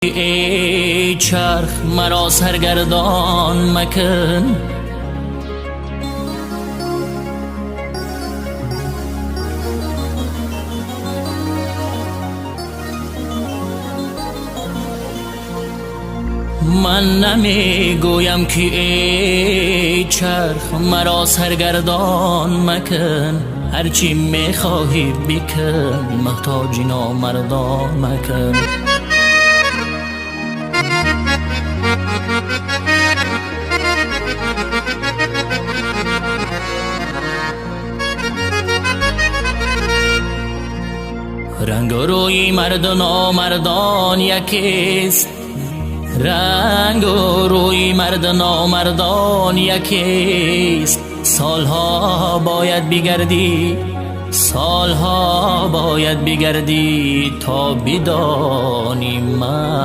ای چرخ مرا سرگردان مکن، من نمی گویم که ای چرخ مرا سرگردان مکن، هرچی می خواهی بکن، محتاج نامردان مکن. رنگ و روی مرد و نامردان یکیست، رنگ و روی مرد و نامردان یکیست. سالها باید بگردی، سالها باید بگردی تا بدانی من